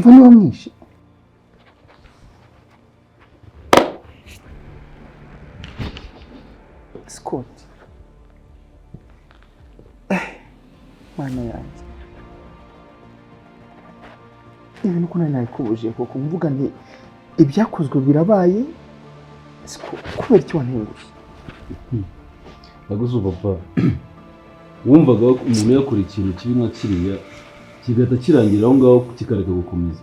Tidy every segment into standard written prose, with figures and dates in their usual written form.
Kevin niwe wamwishe. Scott. Mana yanjye. Ibi nuko nayikubuje koko mvuga nti ibyakozwe birabaye. Kubera iki wantengusha? Naguze papa. Wumvaga umuntu yakora ikintu kibi nka kiriya kigata kirangira aho ngaho kikareka gukomeza.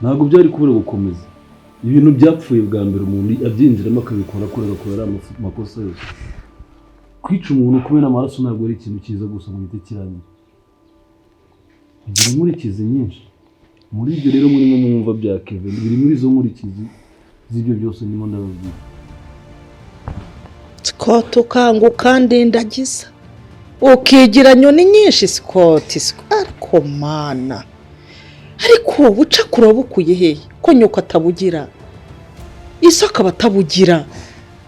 Ntabwo byari kubura gukomeza. Ibintu byapfuye bwa mbere umuntu abyinjiramo akabikora akora amakosa yose. Kwica umuntu kumena amaraso ntabwo ari ikintu cyiza gusa mu giti kirangira. Bigira inkurikizi nyinshi. Muri ibyo rero muri mwumva bya Kevin biri muri zo nkurikizi z'ibyo byose ndimo ndababwira. Scott ukanguka ndindagiza ukigira nyoni nyinshi Scott ariko mana ariko buca kurobukuye hehe ko nyoko atabugira isaka batabugira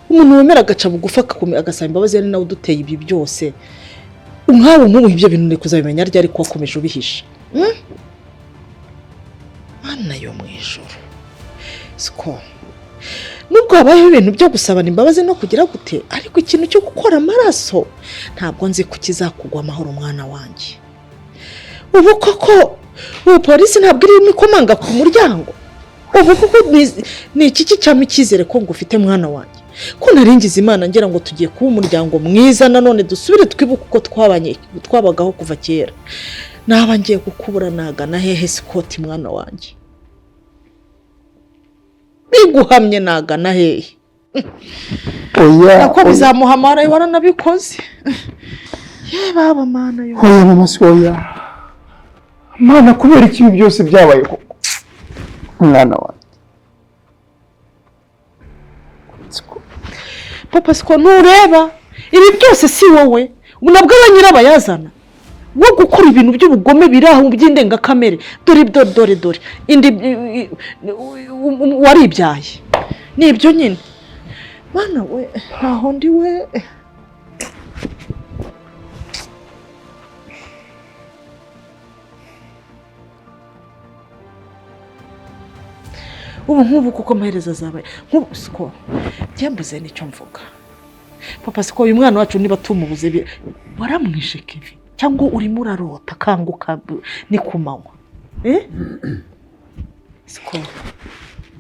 umuntu wemera agaca bugufa agasaba imbabazi ari nawe uduteye ibi byose nkawe nk'ubu ibyo bintu ni kuzabimenya ryari ko wakomeje ubihisha mana yo mu ijuru Scott nubwo habayeho ibintu byo gusabana imbabazi no kugira gute ariko ikintu cyo gukora amaraso ntabwo nzi ko kizakugwa amahoro mwana wanjye ubu koko ubu polisi ntabwo iri ikomanga ku muryango ubu koko ni iki cyama icyizere ko ngufite mwana wanjye ko naringize Imana ngira ngo tugiye kuba umuryango mwiza nanone dusubire twibuka uko twabagaho kuva kera naba ngiye gukubura nagana hehe Scott mwana wanjye biguhamye nagana hehe oya nako bizamuhamara waranabikoze ye baba mana yo oya mama soya mana kubera iki byose byabaye koko mwana wanjye papa Scott nureba ibi byose si wowe nabwo abanyirabayazana wo gukora ibintu by'ubugome biraho by'indengakamere dore indi waribyaye nibyo nyine mana we ntaho ndi we ubu nk'ubu kuko amaherezo azabaye nk'ubu Scott byambuze nicyo mvuga papa Scott uyu mwana wacu niba tumubuze waramwishe Kevin cyangwa urimo urarota kanguka ni kumanywa Scott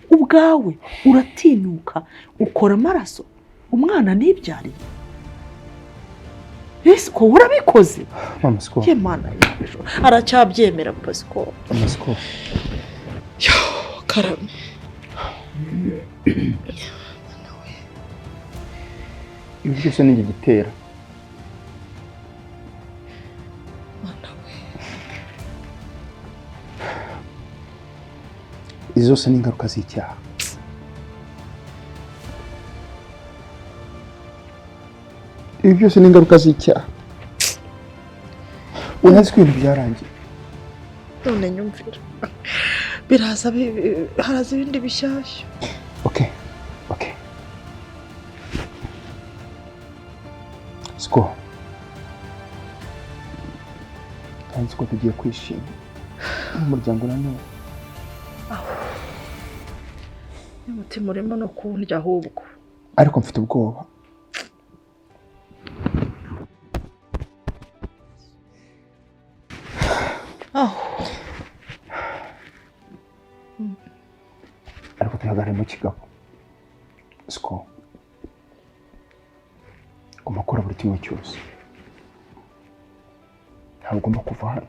ubwawe uratinyuka ukora amaraso umwana nibyariye Scott urabikoze mama Scott Imana yaje aracyabyemera papa Scott mama Scott yo karame ibi byose ni igitera izo zose ni ingaruka z'icyaha ibi byose ni ingaruka z'icyaha unazi ko ibintu byarangiye none nyumvira haraza ibindi bishyashya okay Scott kandi ko tugiye kwishima umuryango nanone umutima urimo no kundya ahubwo ariko mfite ubwoba ariko tuhagarare mu kigabo Scott ugomba gukora buri kimwe cyose ntabwo ugomba kuva hano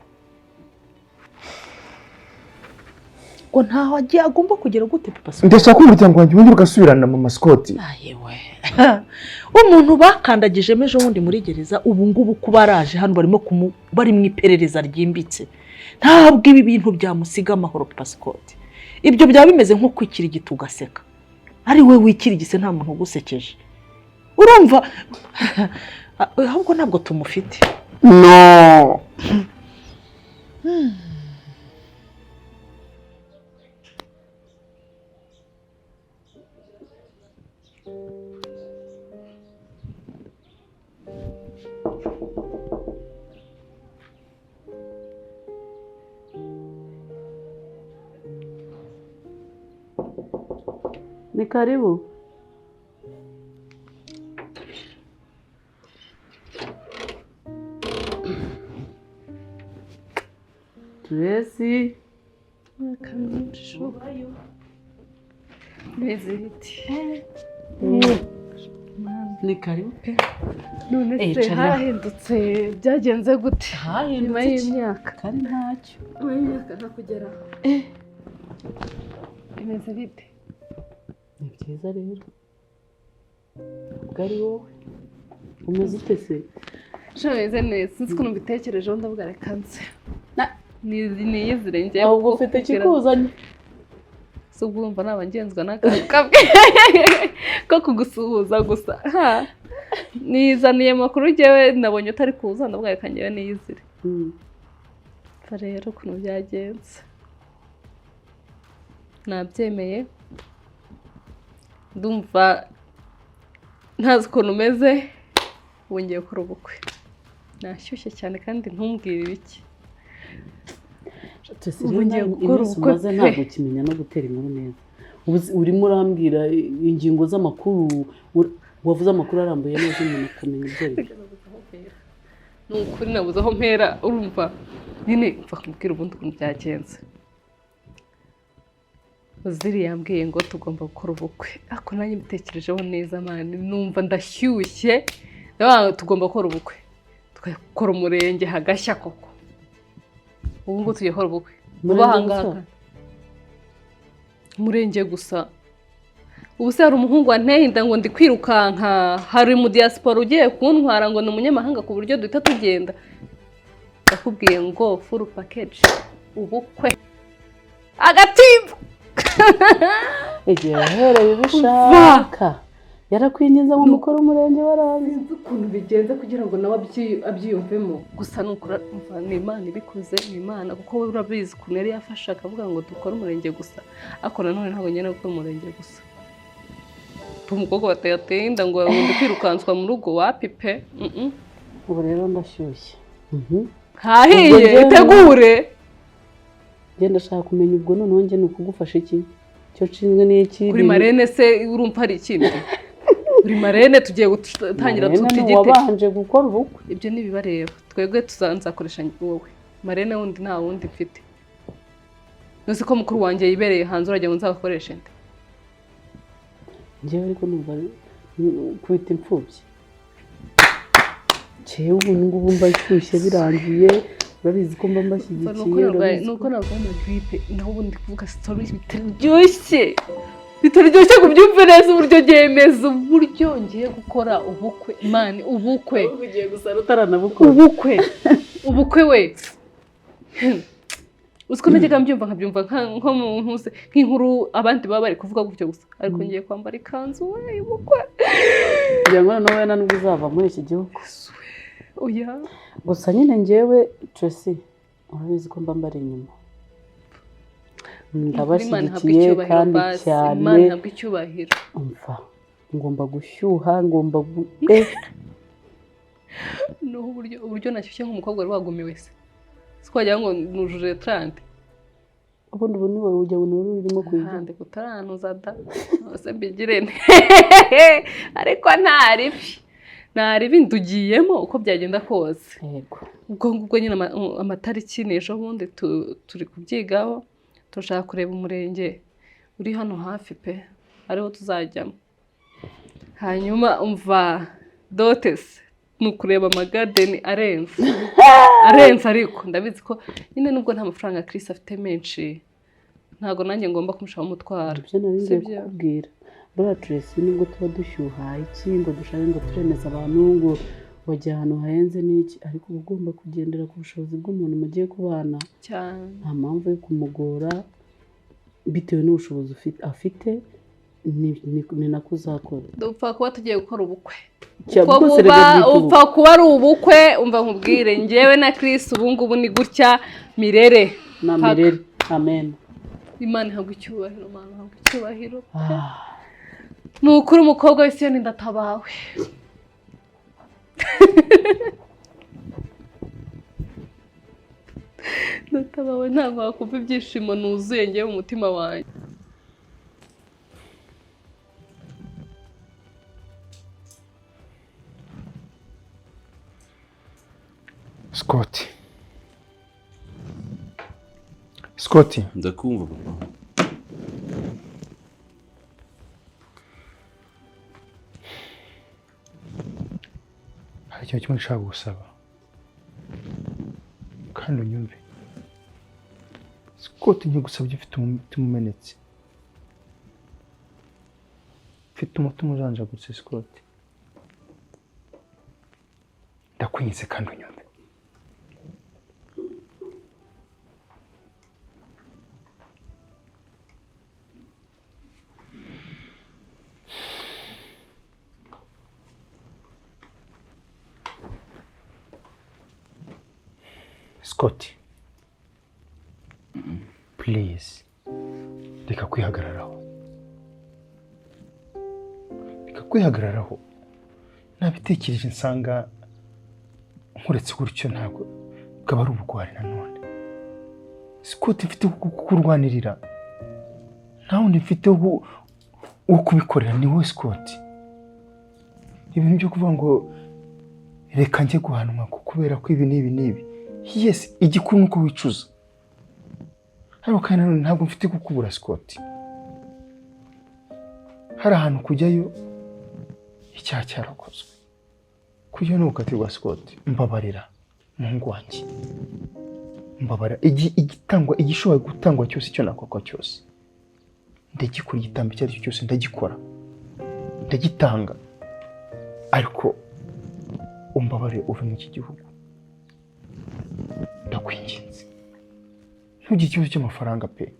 ngo ntaho agiye agomba kugera gute papa Scott ndashaka umuryango wanjye wongera ugasubirana mama Scott ayewe umuntu bakandagijemo ejo bundi muri gereza ubu ngubu kuba araje hano bari mu iperereza ryimbitse ntabwo ibi bintu byamusiga amahoro papa Scott ibyo byaba bimeze nko kwikirigita ugaseka ari we wikirigise nta muntu ugusekeje urumva ahubwo ntabwo tumufite no Ni karibu. Tracy. Ni karibu pe. None se hahindutse byagenze gute? Nyuma y'imyaka. Kandi ntacyo. Nyuma y'imyaka ntakugeraho. Bimeze bite? Ni byiza rero. Ubwo ari wowe. Umeze ute se? Meze neza. Sinzi ukuntu mbitekerejeho ndavuga reka nze. Niyizire njye. Ahubwo ufite ikikuzanye. Si ubwo urumva nabangenzwa n'akantu kamwe ko kugusuhuza gusa. Nizaniye amakuru njyewe nabonye utari kuza ndavuga reka njyewe niyizire. Rero ukuntu byagenze. Nabyemeye. Ndumva ntazi ukuntu umeze. Wongeye gukora ubukwe. Nashyushye cyane kandi ntumbwire ibiki. Ubugiye gukora ubukwe ntabwo kimenya no gutera inkuru neza. Urimo urambwira ingingo z'amakuru wavuze amakuru arambuye neza umuntu akamenya ibyo ari byo. Nukuri nabuze aho mpera urumva nyine mva kumubwira ubundi ukuntu byagenze. Uziri yambwiye ngo tugomba gukora ubukwe. Ako nanjye mbitekerejeho neza mani numva ndashyushye. Tugomba gukora ubukwe. Tukakora umurenge hagashya koko. Ubu ngo tugiye gukora ubukwe. Mubahangaka. Umurenge gusa. Ubu se hari umuhungu wanteye inda ngo ndi kwirukanka. Hari mu diaspora ugiye kuntwara ngo ni umunyamahanga ku buryo duhita tugenda. Ndakubwiye ngo full package. Ubukwe. Agatimba. Igihe yahereye bishaka. Yarakwinjiza mu mukoro umurenge warazi. Ukuntu bigenze kugira ngo nawe abyiyumvemo. Gusa nukura ni Imana ibikoze ni Imana kuko we urabizi ukuntu yari yafasha akavuga ngo dukore umurenge gusa. Ako nanone ntabwo nyene gukora umurenge gusa. Umukobwa batayateye inda ngo ndi kwirukanswa mu rugo wapipe. Ubu rero ndashyushye. Hahiye itegure. Genda shaka kumenya ubwo noneho nge nukugufasha iki? Cyo nshinzwe n'iki? Kuri marene se urumva hari ikindi? Kuri marene tugiye gutangira tutigite. Wabanje gukora ubukwe. Ibyo nibibareba. Twebwe tuzanzakoresha wowe. Marene wundi nta wundi mfite. Nose ko mukuru wanjye yibereye hanze urajya ngo nzakoreshe nde? Ngewe ariko numva kwita imfubyi. Cyewe ubu ngubu mbashyushye birangiye. Urabizi ko mba mbashyigikiye. Nuko nabwo na gripe naho ubundi kuvuga story bitaryoshye. Bitaryoshye kubyumva neza uburyo byemeza uburyo ngiye gukora ubukwe. Imana ubukwe. Ugiye gusara utaranabukora. Ubukwe we. Uziko najyaga mbyumva nkabyumva nko mu ntuse nk'inkuru abandi baba bari kuvuga gutyo gusa. Ariko ngiye kwambara ikanzu we ubukwe. Ngira ngo nawe nanubwo uzava muri iki gihugu. Oya. Gusa nyine ngewe Tracy urabizi ko mba mbari inyuma. Ndabashyigikiye kandi cyane. Imana ntabwo icyubahiro. Umva ngomba gushyuha ngomba uburyo nashyushye nk'umukobwa wari wagumiwe se. Sikwagira ngo nujuje 30. Ubundi ubu ni wowe ujya bunuru urimo kuyigenda kutaranuza da. Ose mbigirene. Ariko ntari bindugiyemo uko byagenda kose. Yego. Ubwo nyine amatariki n'ejo bundi turi kubyigaho. Turashaka kureba umurenge uri hano hafi pe. Ariho tuzajyamo. Hanyuma umva dotes nukureba amagarden arenze ariko ndabizi ko nyine nubwo nta mafaranga Chris afite menshi ntago nanjye ngomba kumushaho umutwaro. Ibyo narinze kukubwira. Bora Tracy nubwo tuba dushyuha iki ngo dushaka ngo turemeza abantu ngo wajya ahantu hahenze n'iki ariko ugomba kugendera ku bushobozi bw'umuntu mugiye kubana cyane. Nta mpamvu yo kumugora bitewe n'ubushobozi afite ni nako uzakora. Dupfa kuba tugiye gukora ubukwe. Upfa kuba ari ubukwe umva nkubwire njyewe na Chris ubu ngubu ni gutya mirere. Na mirere. Amen. Imana ntabwo icyubahiro Imana ntabwo icyubahiro. Nukuri umukobwa wese ni ndatabawe. Ndatabawe ntabwo wakumva ibyishimo nuzuye ngewe umutima wanjye. Scott, ndakumva papa. hari ikintu kimwe nshaka gusaba kandi unyumve. Scott, nkigusabye mfite umutima umenetse, mfite umutima ujanjagutse Scott, ndakwinginze kandi unyumve. Scott, please, reka kwihagararaho, reka kwihagararaho. Nabitekereje nsanga nkuretse gutyo ntabwo bwaba ari ubugwari nanone. Scott, mfite kukurwanirira, nta wundi mfite wo kubikorera, ni wowe Scott. Ibintu byo kuvuga ngo reka njye guhanwa kubera ko ibi n'ibi, yes, igikuru nuko wicuza, ariko kandi nanone ntabwo mfite kukubura Scott. Hari ahantu kujyayo icyaha cyarakozwe, kujyayo ni ugukatirwa Scott. Mbabarira muhungu wanjye, mbabarira. Igishoboye gutangwa cyose, icyo nakora cyose ndagikora, igitambo icyo ari cyo cyose ndagikora, ndagitanga, ariko umbabarire uve mu iki gihugu, ndakwinginze. Ntugire ikibazo cy'amafaranga pe,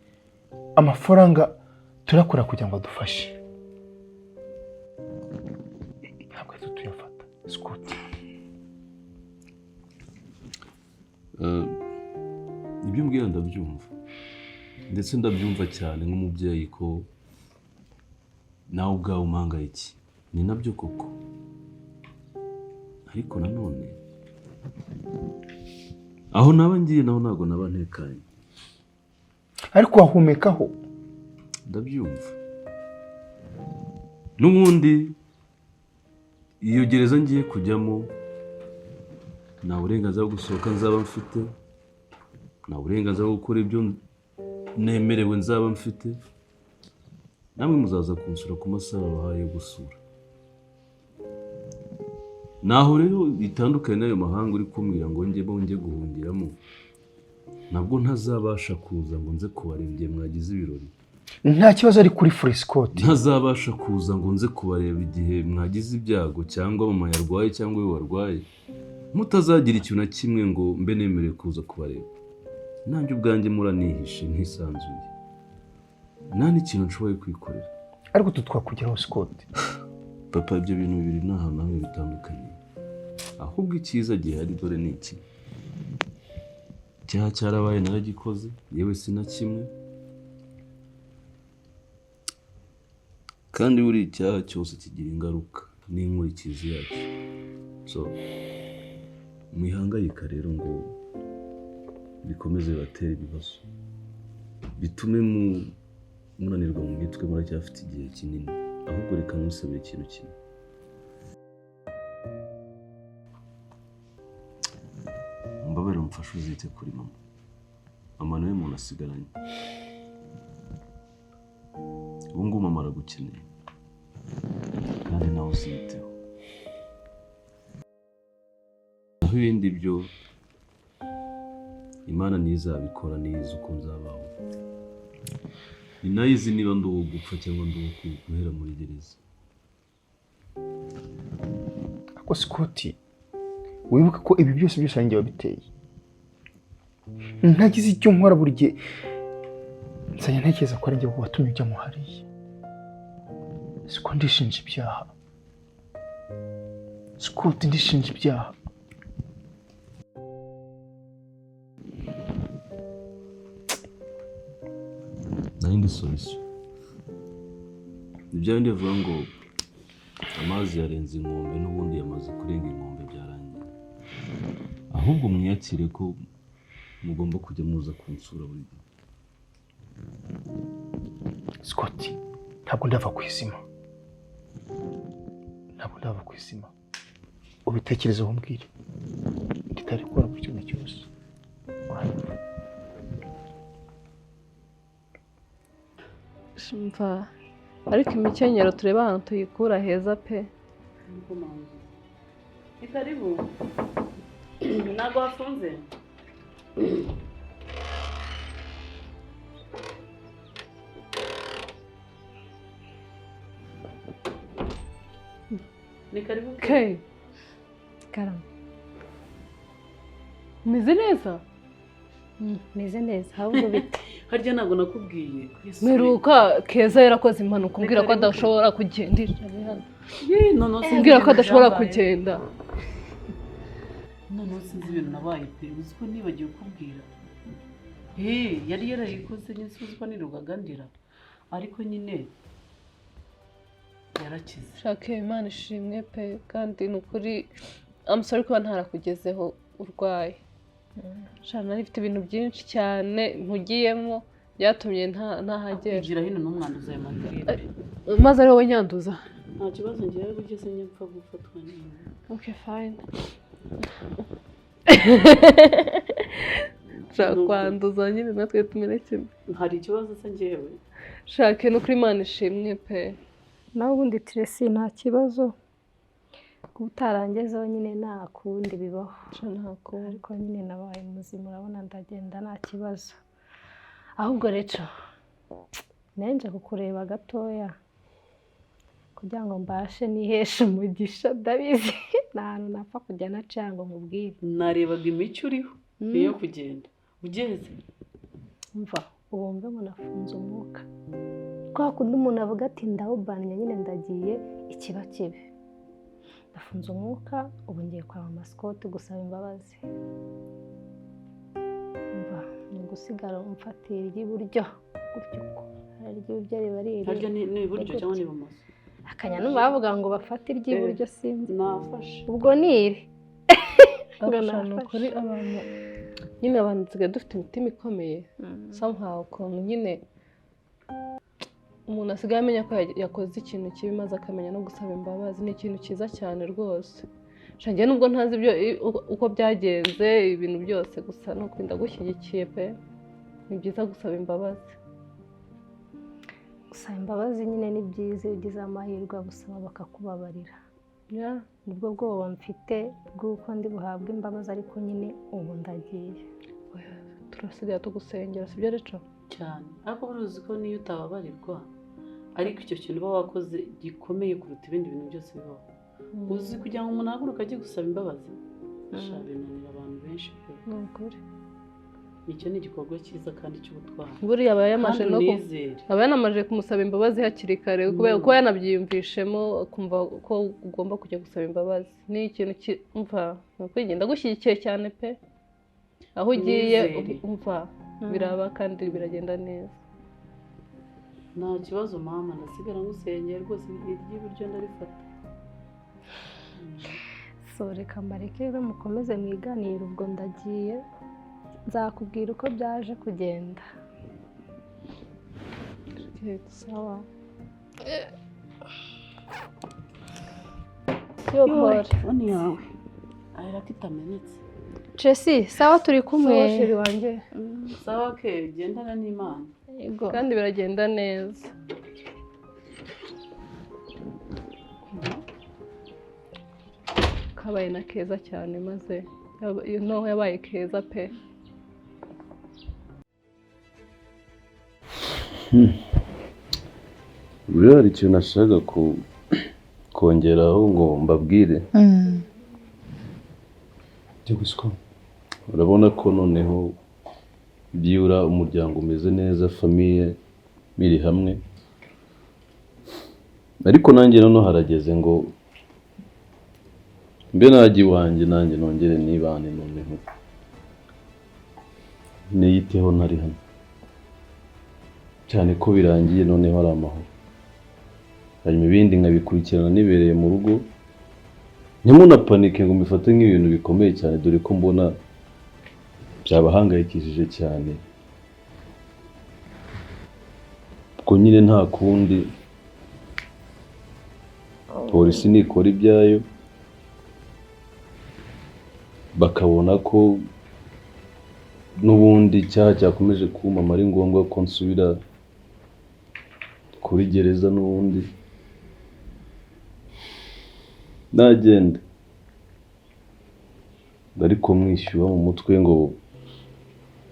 amafaranga turakora kugira ngo adufashe, ntabwo ari tuyafata Scott. Ibyo mbwira ndabyumva, ndetse ndabyumva cyane nk'umubyeyi ko nawe ubwawe umpangayikiye, ni nabyo koko, ariko nanone aho naba ngiye naho ntabwo naba ntekanye. Ariko wahumekaho. Ndabyumva. N'ubundi iyo gereza ngiye kujyamo nta burenganzira bwo gusohoka nzaba mfite, nta burenganzira bwo gukora ibyo nemerewe nzaba mfite. Namwe muzaza kunsura ku masaha bahaye gusura. Naho rero bitandukanye n'ayo mahanga uri kumbwira ngo njye guhungiramo, nabwo ntazabasha kuza ngo nze kubareba igihe mwagize ibirori. Nta kibazo ari kuri Free Scott. Ntazabasha kuza ngo nze kubareba igihe mwagize ibyago, cyangwa mama yarwaye cyangwa we warwaye. Mutazagira ikintu na kimwe ngo mbe nemerewe kuza kubareba. Nanjye ubwanjye muranihishe ntisanzuye, nta n'ikintu nshoboye kwikorera. Ariko twakugeraho Scott. Papa, ibyo bintu bibiri nta hantu hamwe bitandukanye, ahubwo icyiza gihari dore ni iki: icyaha cyarabaye naragikoze, yewe sina kimwe, kandi buri icyaha cyose kigira ingaruka n'inkurikizi yacyo. So mwihangayika rero ngo bikomeze bibatera ibibazo, bitume munanirwa mu mitwe, muracyafite igihe kinini. Ahubwo reka nmusabire ikintu kimwe: mbabarira umfashe uzite kuri mama. Mama nawe muntu asigaranye, ubu ngubu mama aragukeneye, kandi nawe uziteho. Naho ibindi byo Imana ntizabikora, niyizi uko nzabaho, ni nayo izi niba ndi uwo gupfa cyangwa ndi uwo guhera muri gereza. Ako Scott, wibuka ko ibi byose ari njye wabiteye. Ntagize icyo nkora buri gihe nsanya ntekereza ko ari njye watumye ujya mu hariya. Scott, ndishinja ibyaha. Scott, ndishinja ibyaha. Nayindi solution. Nibyo ndi vuga ngo amazi yarenze inkombe, n'ubundi yamaze kurenga inkombe, byarangiye. Ahubwo mwiyakire ko mugomba kujya muza kunsura buri gihe. Scott, ntabwo ndava ku izima, ntabwo ndava ku izima. Ubitekerezeho umbwire, nditari gukora buri kimwe cyose. mva ariko imikenyero tureba ahantu tuyikura heza pe. Ni karibu. Ntabwo wafunze? Ni karibu. Okay. Karame. Meze neza? Meze neza ahubwo bite? Harya ntabwo nakubwiye. Mperuka Keza yarakoze impanuka umbwira ko adashobora kugenda hano. Umbwira ko adashobora kugenda. Noneho sinzi ibintu nabaye pe, uzi ko nibagiwe kubwira. Yari yarayikoze nyine uzi ko nirugaga ndira. Ariko nyine yarakize. Shake Imana ishimwe pe kandi nukuri I'm sorry kuba ntarakugezeho urwaye. Shana nari mfite ibintu byinshi cyane mpugiyemo byatumye ntahagera. Igira hino n'umwanduza ya mandrine. Maze ari wowe nyanduza. Nta kibazo ngiye kugeze nyapfa gufatwa neza. Okay fine. Kwanduza nyine natwe tumere kimwe. Hari ikibazo se ngewe? Shake no kuri Imana ishimwe pe. Nawe ubundi Tracy nta kibazo. Utarangezeho nyine nta kundi bibaho. Ariko nyine nabaye muzima urabona ndagenda nta kibazo. Ahubwo rero nenje kukureba gatoya kugira ngo mbashe niheshe umugisha ndabizi nta hantu napfa kujya nacango nkubwire. Narebaga imico uriho niyo kugenda ugeze mva ubumve ngo nafunze umwuka. Kwa kundi umuntu avuga ati ndawubanye nyine ndagiye ikiba kibe. Nafunze umwuka ubu ngiye kwa mama Scott gusaba imbabazi. Mva ni gusigara umfatira iry'iburyo gutyo uko hari iry'iburyo riba riri. Harya ni iburyo cyangwa ni ibumoso? Akanya numva bavuga ngo bafate iry'iburyo sinzi. Nafashe. Ubwo niri. Gashano kuri abantu nyine abantu nsigaye dufite imitima ikomeye. Somehow ukuntu nyine umuntu asigaye amenya ko yakoze ikintu kibi maze akamenya no gusaba imbabazi ni ikintu cyiza cyane rwose. Shangiye nubwo ntazi ibyo uko byagenze ibintu byose gusa no kwinda gushyigikiye pe. Ni byiza gusaba imbabazi. Gusaba imbabazi nyine ni byiza ugize amahirwe gusaba bakakubabarira. Nibwo bwoba mfite bw'uko ndi buhabwe imbabazi ariko nyine ubu ndagiye. Turasigaye tugusengera sibyo rero? Cyane. Ariko uruzi ko niyo utababarirwa ariko icyo kintu uba wakoze gikomeye kuruta ibindi bintu byose bibaho. Uzi kugira ngo umuntu ahaguruke ajye gusaba imbabazi binanira abantu benshi pe. Ni ukuri. Icyo ni igikorwa cyiza kandi cy'ubutwari. Buriya aba yanamaje kumusaba imbabazi hakiri kare kubera ko yanabyiyumvishemo akumva ko ugomba kujya gusaba imbabazi. Ni ikintu umva kwigenda gushyigikiye cyane pe. Aho ugiye umva biraba kandi biragenda neza. Nta kibazo mama nasigara ngusengera rwose iry'iburyo ndarifata. So reka mbareke rero mukomeze mwiganire ubwo ndagiye. Nzakubwira uko byaje kugenda. Sawa. Oni yawe. Ahera kitamenetse. Tracy, sawa turi kumwe. Sawa sheri wanjye. Sawa ke gendana n'Imana. Yego. Kandi biragenda neza. Kabaye na keza cyane maze yabaye keza pe. Buriya hari ikintu nashaka kongeraho ngo mbabwire. Urabona ko noneho byibura umuryango umeze neza, famiye biri hamwe. Ariko nanjye noneho harageze ngo mbe najye iwanjye nanjye nongere nibane noneho niyiteho ntari hano. Cyane ko birangiye noneho ari amahoro. Hanyuma ibindi nkabikurikirana nibereye mu rugo. Ntimunapanike ngo mbifate nk'ibintu bikomeye cyane dore ko mbona byabahangayikishije cyane. Ubwo nyine nta kundi polisi nikora ibyayo bakabona ko n'ubundi icyaha cyakomeje kumama ari ngombwa ko nsubira kuri gereza n'ubundi nagenda ariko mwishyuha mu mutwe ngo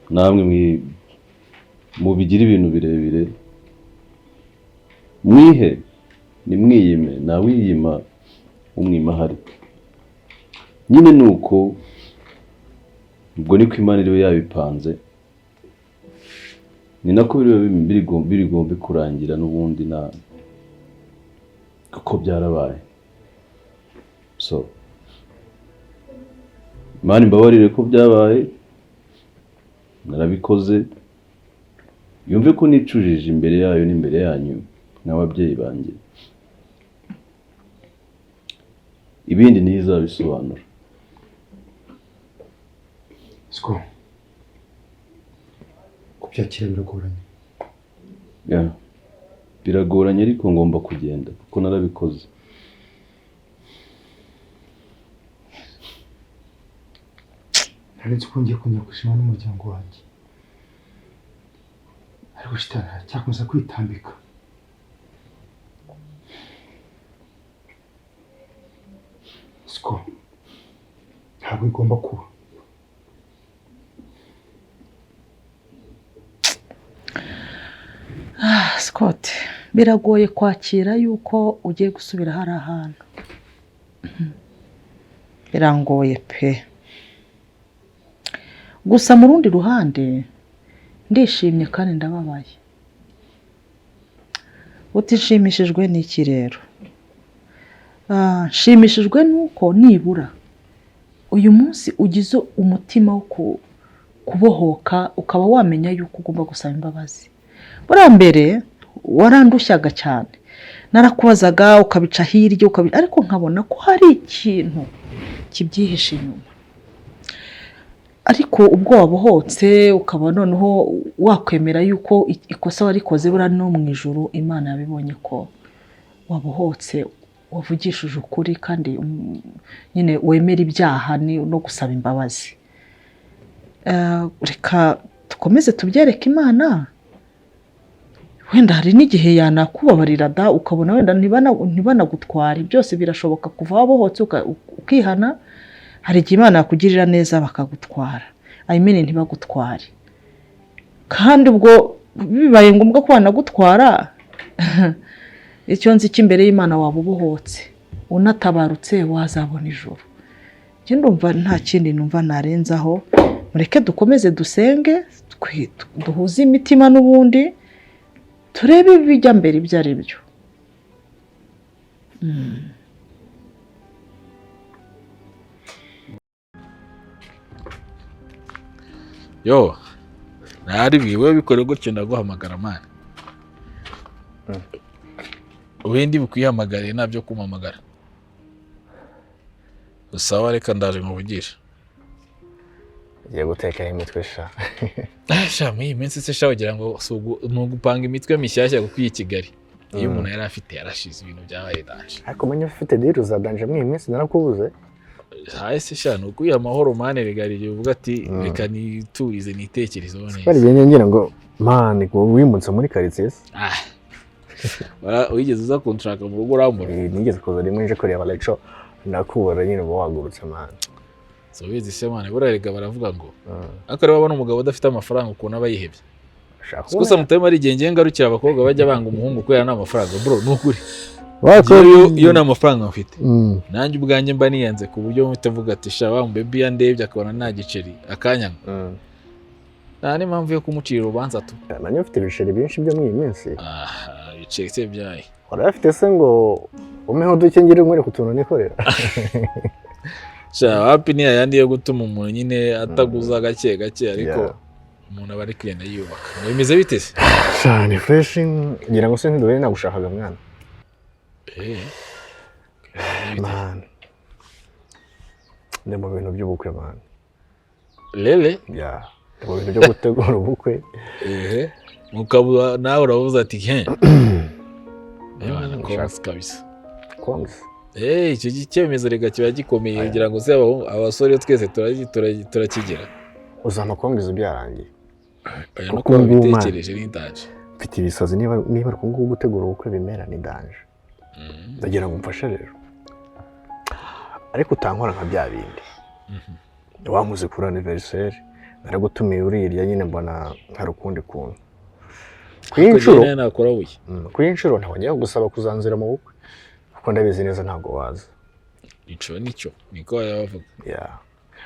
namwe mubigira ibintu birebire mwihe nimwiyime nawiyima umwima hari nyine nuko ubwo niko Imana iriwe yabipanze ni nako birigombe kurangira n'ubundi kuko byarabaye so Imana imbabarire ko byabaye narabikoze yumve ko nicujije imbere yayo n'imbere yanyu n'ababyeyi banjye ibindi ntizabisobanura siko kubyakira biragoranye biragoranye ariko ngomba kugenda kuko narabikoze ntarenze ko ngiye kongera gushima n'umuryango wanjye ariko shitana cyakomeza kwitambika siko ntabwo igomba kuba Scott biragoye kwakira yuko ugiye gusubira hari ahantu birangoye pe gusa mu rundi ruhande ndishimye kandi ndababaye utishimishijwe n'iki rero nshimishijwe nuko nibura uyu munsi ugize umutima wo kubohoka ukaba wamenya yuko ugomba gusaba imbabazi buriya mbere warandushyaga cyane narakubazaga ukabica hirya ariko nkabona ko hari ikintu kibyihishe inyuma ariko ubwo wabohotse ukaba noneho wakwemera yuko ikosa warikoze buriya no mu ijuru Imana yabibonye ko wabohotse wavugishije ukuri kandi nyine wemera ibyaha no gusaba imbabazi reka dukomeze tubyereke Imana wenda hari n'igihe yanakubabarira da ukabona wenda ntibanagutware byose birashoboka kuva wabohotse ukihana hari igihe Imana yakugirira neza bakagutwara ayimene ntibagutware kandi ubwo bibaye ngombwa ko banagutwara icyo nzi cy'imbere y'Imana waba ubohotse unatabarutse wazabona ijuru njye ndumva nta kindi numva narenzaho mureke dukomeze dusenge duhuze imitima n'ubundi turebe ibijya mbere ibyo ari byo yo ntari bwiwe bikore gutyo ndaguhamagara mani ubundi bukwihamagariye nabyo kumamagara usawa reka ndaje nkuvugisha ugiye gutekaho imitwe sha sha muri iyi minsi se sha ugira ngo ni ugupanga imitwe mishyashya kuko iyi Kigali iyo umuntu yari afite yarashize ibintu byabaye danje ariko umenye ufite diru za danje muri iyi minsi narakubuze hasi sha ni ukwiha amahoro mane bigarije uvuga ati reka niturize nitekerezo neza bari ngira ngo mane ngo wimutse muri quartier wigeze uza kunshaka mu rugo urambura nigeze kuza rimwe nje kureba Leco nakubura nyine wagurutse mane so bizi se mane burarega baravuga ngo akari babona umugabo udafite amafaranga ukuntu aba yihebye gusa mutema ari genge ngarukira abakobwa bajya banga umuhungu kwera nta mafaranga bro nukuri iyo nta mafaranga mfite nanjye ubwanjye mba niyanze ku buryo mutavuga ati sha wa mbebe yandebye akabona nta giceri akanyanga nta n'impamvu yo kumucira urubanza tu nanjye mfite ibiceri byinshi byo muri iyi minsi ibiceri se byaye warafite se ngo umeho duke ngire nkwereka utuntu nikorera sha wapi ni yandi yo gutuma umuntu nyine ataguza gake gake ariko umuntu aba ari kugenda yubaka bimeze bite se sha ni fresh ngira ngo se ntidore nagushakaga mwana man ndi mu bintu by'ubukwe man lele mu bintu byo gutegura ubukwe mukabura nawe uravuze ati Ebana kongs kabisa. Kongs. Icyo cyemezo rega kiba gikomeye kugira ngo se abasore twese turakigera. Uzana kongs byarangiye. Kuko bitekereje n'indaje. mfite ibisazi niba ari kungubu gutegura ubukwe bimera ni danje ndagira ngo mfashe rero ariko utankora nka bya bindi wamuze kuri anniversaire naragutumiye urirya nyine mbona hari ukundi kuntu kw'inshuro ntabwo gusaba kuzanzira mu bukwe kuko ndabizi neza ntabwo waza ico nicyo niko yavuga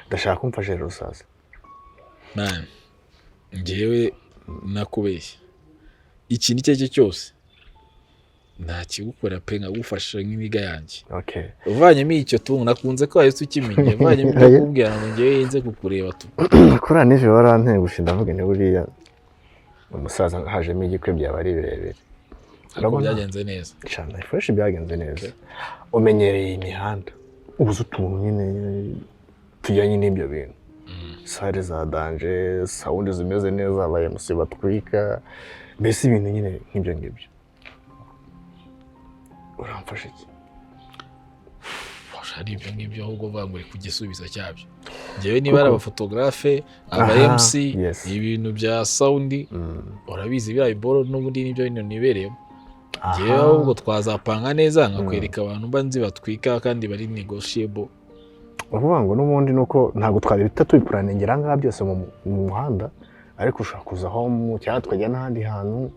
ndashaka kumfasha rero sasa man ngewe nakubeshya ikintu icyo cyo cyose nta kigukora pe nkagufasha nk'imiga yanjye uvanyemo icyo tuntu nakunze ko wahise ukimenya uvanyemo ibyo kubwira ngo ngewe yenze kukureba tu kuri nive waranteye gushinda mvuga ni buriya umusaza hajemo igikwe byaba ari birebire ariko byagenze neza cyane fresh byagenze neza umenyereye imihanda ubuze utuntu nyine tujyanye n'ibyo bintu sare za danje sound zimeze neza abaye MC batwika mbese ibintu nyine nk'ibyo ngibyo uramfasha iki hari ibyo ngibyo ahubwo bangure kugisubiza cyabyo ngewe niba ari abafotografe aba MC ibintu bya sound urabizi bya iboro n'ubundi nibyo bintu nibereyemo ngewe ahubwo twazapanga neza nkakwereka abantu mba nzi batwika kandi bari negotiable uvuga ngo n'ubundi nuko ntabwo twari bitatu bipuranengera ngaha byose mu muhanda ariko ushaka kuza aho mu cyangwa twajya n'ahandi hantu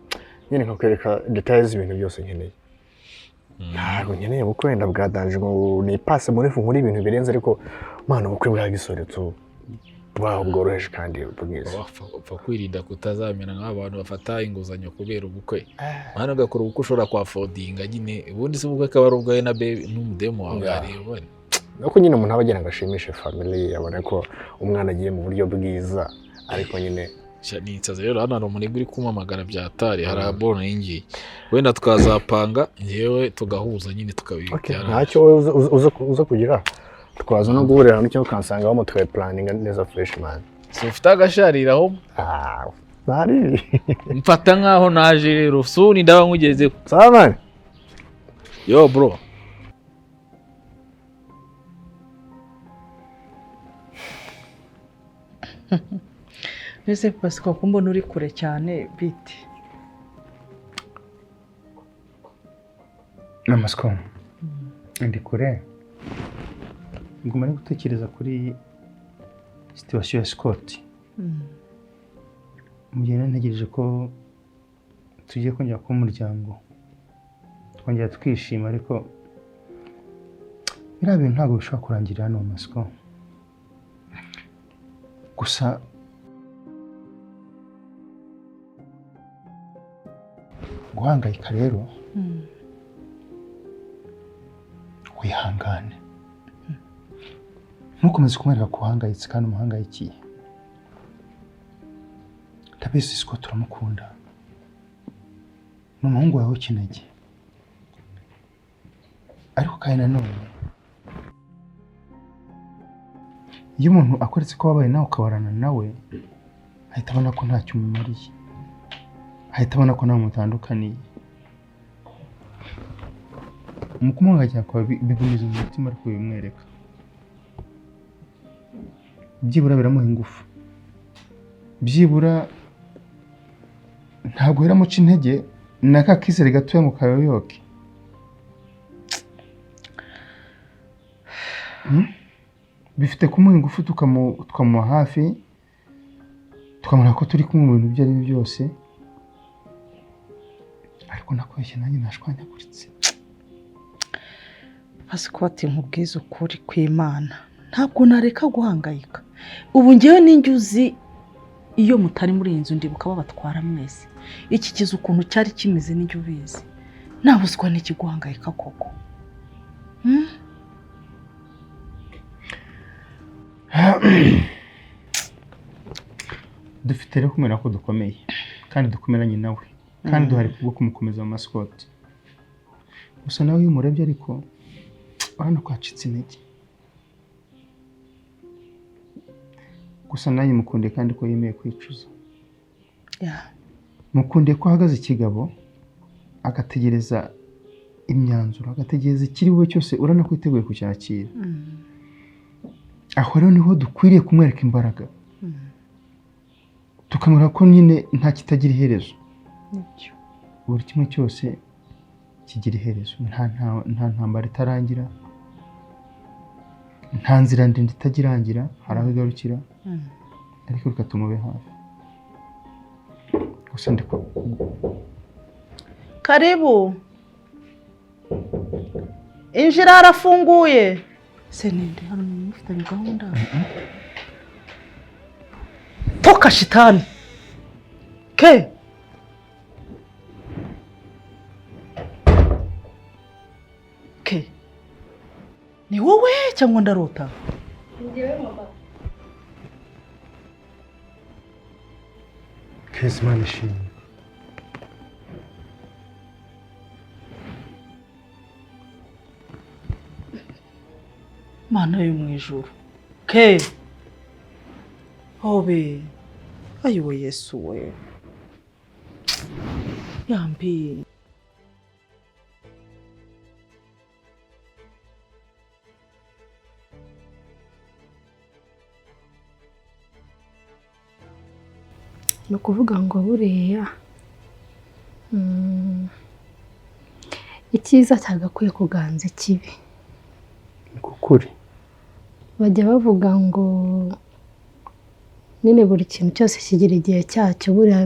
nyine nkakwereka details z'ibintu byose nkeneye ntabwo nkeneye ubukwe wenda bwa danje ngo nipase muri fu muri ibintu birenze ariko mana ubukwe bwa gisore tu bwaho bworoheje kandi bwiza upfa kwirinda kutazamera nk'abantu bafata inguzanyo kubera ubukwe mana ugakora ubukwe ushobora kwa fodinga nyine ubundi se ubukwe akaba ari ubwawe na baby n'umudemo wawe areba nuko nyine umuntu aba agira ngo ashimishe family yabona ko umwana agiye mu buryo bwiza ariko nyine nitsaze rero hano hari umuntu uri kumamagara byatari hari abona y'ingiye wenda twazapanga ngewe tugahuza nyine tukabibyara ntacyo uza kugira twaza no guhurira hamwe cyangwa ukansanga aho mutwe planning neza fresh man so ufite agashariraho bari mfata nkaho naje rero suni ndaba nkugeze sawa man yo bro Nese Pascal ko mbona uri kure cyane biti Namaskar ndi kure nguma ari gutekereza kuri situation ya Scott mugenda ntegereje ko tugiye kongera ku muryango twongera twishima ariko biriya bintu ntabwo bishobora kurangira hano Masco gusa guhangayika rero wihangane ntukomeze kumwereka ko uhangayitse kandi umuhangayikiye ndabizi Scott turamukunda ni umuhungu wawe w'ikinege ariko kandi nanone iyo umuntu akoretse ko wabaye nawe ukabarana nawe ahita abona ko ntacyo umumariye ahita abona ko nta mutandukaniye mu kumuhangayikira kwawe bigumiza mu mutima ariko bimwereka byibura biramuha ingufu byibura ntabwo biramuca intege n'aka kisere gatoya ngo kayoyoke bifite kumuha ingufu tukamuha hafi tukamubona ko turi kumwe mu bintu ibyo ari byo byose ariko nakoshye nanjye nashwanyaguritse Pascal nkubwiza ukuri kw'Imana ntabwo nareka guhangayika ubu ngewe ninjye uzi iyo mutari muri iyi nzu ndibuka babatwara mwese iki kizu ukuntu cyari kimeze n'ijyo ubizi nabuzwa n'iki guhangayika koko dufite rero kumera ko dukomeye kandi dukomeranye nawe kandi duhari kubwo kumukomeza mu Mascot gusa nawe iyo umurebye ariko urabona ko yacitse intege gusa nanjye mukunde kandi ko yemeye kwicuza mukunde ko ahagaze ikigabo agategereza imyanzuro agategereza ikiri bube cyose urabona ko yiteguye kucyakira aho rero niho dukwiriye kumwereka imbaraga tukamubwira ko nyine nta kitagira iherezo nibyo buri kimwe cyose kigira iherezo, nta ntambara itarangira, nta nzira ndende itagirangira, hari aho igarukira, ariko reka tumube hafi. Gusa karibu injira, harafunguye. Se ninde hano mufitanye gahunda? Toka shitani ke ni wowe cyangwa ndarota? Keza Imana ishimwe. Mana yo mu ijuru ke hobe ayiwe Yesu we yambi. ni ukuvuga ngo buriya icyiza cyagakwiye kuganza ikibi. Kukuri bajya bavuga ngo nyine buri kintu cyose kigira igihe cyacyo, buriya